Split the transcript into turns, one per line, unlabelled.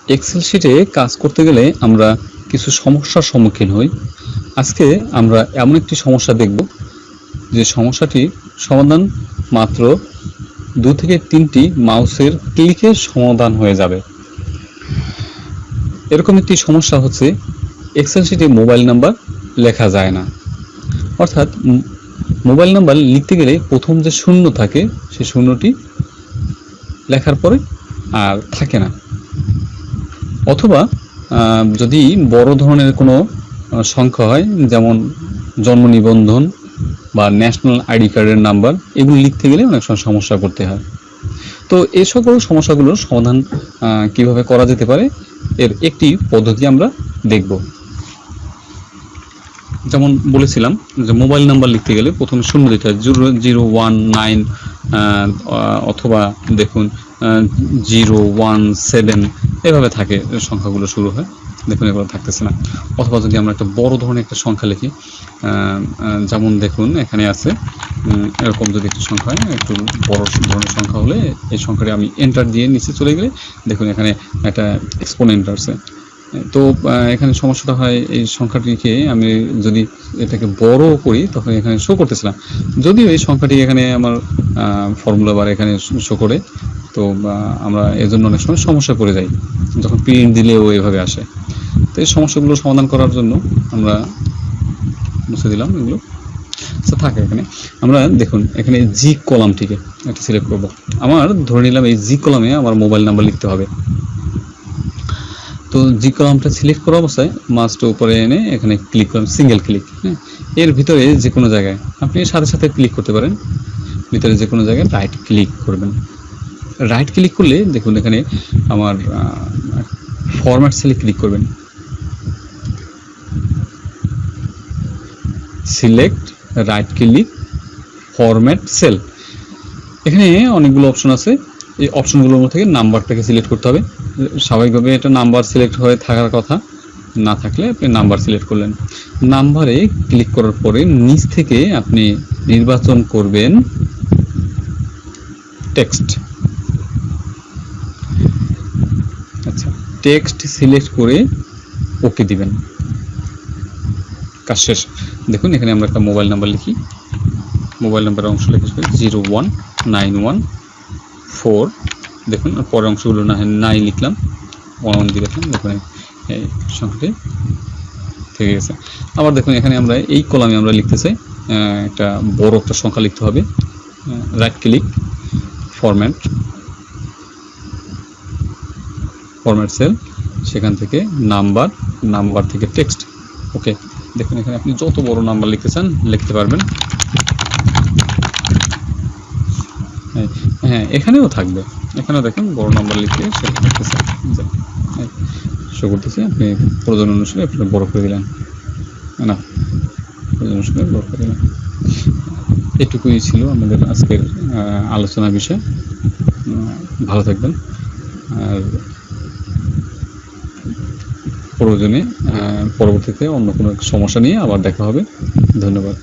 Excel শিটে কাজ করতে গেলে আমরা কিছু সমস্যার সম্মুখীন হই। আজকে আমরা এমন একটি সমস্যা দেখব যে সমস্যাটির সমাধান মাত্র 2 থেকে 3টি মাউসের ক্লিকে সমাধান হয়ে যাবে। এরকম একটি সমস্যা হচ্ছে এক্সেল শিটে মোবাইল নাম্বার লেখা যায় না, অর্থাৎ মোবাইল নাম্বার লিখতে গেলে প্রথম যে শূন্য থাকে সেই শূন্যটি লেখার পরে আর থাকে না, অথবা যদি বড় ধরনের কোনো সংখ্যা হয়, যেমন জন্ম নিবন্ধন বা ন্যাশনাল আইডি কার্ডের নাম্বার, এগুলো লিখতে গেলে অনেক সময় সমস্যা করতে হয়। তো এই সকল সমস্যাগুলোর সমাধান কিভাবে করা যেতে পারে এর একটি পদ্ধতি আমরা দেখব। যেমন বলেছিলাম যে মোবাইল নাম্বার লিখতে গেলে প্রথমে শূন্য দিতে হয়, 001 অথবা দেখুন 017 এভাবে থাকে, সংখ্যাগুলো শুরু হয়। দেখুন এগুলো থাকতেছে না। অথবা যদি আমরা একটা বড় ধরনের একটা সংখ্যা লিখি, যেমন দেখুন এখানে আছে এরকম যদি একটু সংখ্যা হয়, একটু বড় ধরনের সংখ্যা হলে এই সংখ্যাটি আমি এন্টার দিয়ে নিচে চলে গেলে দেখুন এখানে একটা এক্সপোনেন্ট আছে। তো এখানে সমস্যাটা হয়, এই সংখ্যাটিকে আমি যদি এটাকে বড় করি তখন এখানে শো করতেছে না, যদিও এই সংখ্যাটি এখানে আমার ফর্মুলা বার এখানে শো করে। তো আমরা এর জন্য অনেক সময় সমস্যা পড়ে যাই, যখন প্রিন্ট দিলেও এভাবে আসে। তো এই সমস্যাগুলো সমাধান করার জন্য আমরা মুছে দিলাম এগুলো, আচ্ছা থাকে এখানে। আমরা দেখুন এখানে জি কলামটিকে একটা সিলেক্ট করব। আমার ধরে নিলাম এই জি কলামে আমার মোবাইল নাম্বার লিখতে হবে। তো জি কলামটা সিলেক্ট করা অবস্থায় মাউসটা উপরে এনে এখানে ক্লিক করলাম, সিঙ্গেল ক্লিক। হ্যাঁ, এর ভিতরে যে কোনো জায়গায় আপনি সাথে সাথে ক্লিক করতে পারেন, ভিতরে যে কোনো জায়গায় রাইট ক্লিক করবেন। রাইট ক্লিক করলে দেখুন এখানে আমার ফরম্যাট সেলে ক্লিক করবেন, select right click format sell. এখানে অনেকগুলো অপশন আছে, এই অপশনগুলোর মধ্যে থেকে নাম্বারটাকে সিলেক্ট করতে হবে। স্বাভাবিকভাবে এটা নাম্বার সিলেক্ট হয়ে থাকার কথা, না থাকলে আপনি নাম্বার সিলেক্ট করলেন। নাম্বারে ক্লিক করার পরে নিচ থেকে আপনি নির্বাচন করবেন টেক্সট। আচ্ছা, টেক্সট সিলেক্ট করে ওকে দিবেন, কাজ শেষ। দেখুন এখানে আমরা একটা মোবাইল নাম্বার লিখি, মোবাইল নাম্বারের অংশ লিখে 01914। দেখুন পরের অংশগুলো নাই লিখলাম, 1 দিয়ে লিখলাম, দেখুন এই সংখ্যাটি থেকে গেছে। আবার দেখুন এখানে আমরা এই কলামে আমরা লিখতে চাই একটা বড় একটা সংখ্যা লিখতে হবে, রাইট ক্লিক ফরম্যাট সেল, সেখান থেকে নাম্বার থেকে টেক্সট, ওকে। দেখুন এখানে আপনি যত বড় নাম্বার লিখতে চান লিখতে পারবেন। হ্যাঁ, এখানেও থাকবে, এখানেও দেখেন বড় নাম্বার লিখে সেটা থাকতেছে, শো করতেছে। আপনি প্রয়োজন অনুসারে আপনি বড় করে দিলেন, না প্রয়োজন অনুসারে বড় করে দিলেন। এটুকুই ছিল আমাদের আজকের আলোচনার বিষয়। ভালো থাকবেন, আর প্রয়োজনে পরবর্তীতে অন্য কোনো সমস্যা নিয়ে আবার দেখা হবে। ধন্যবাদ।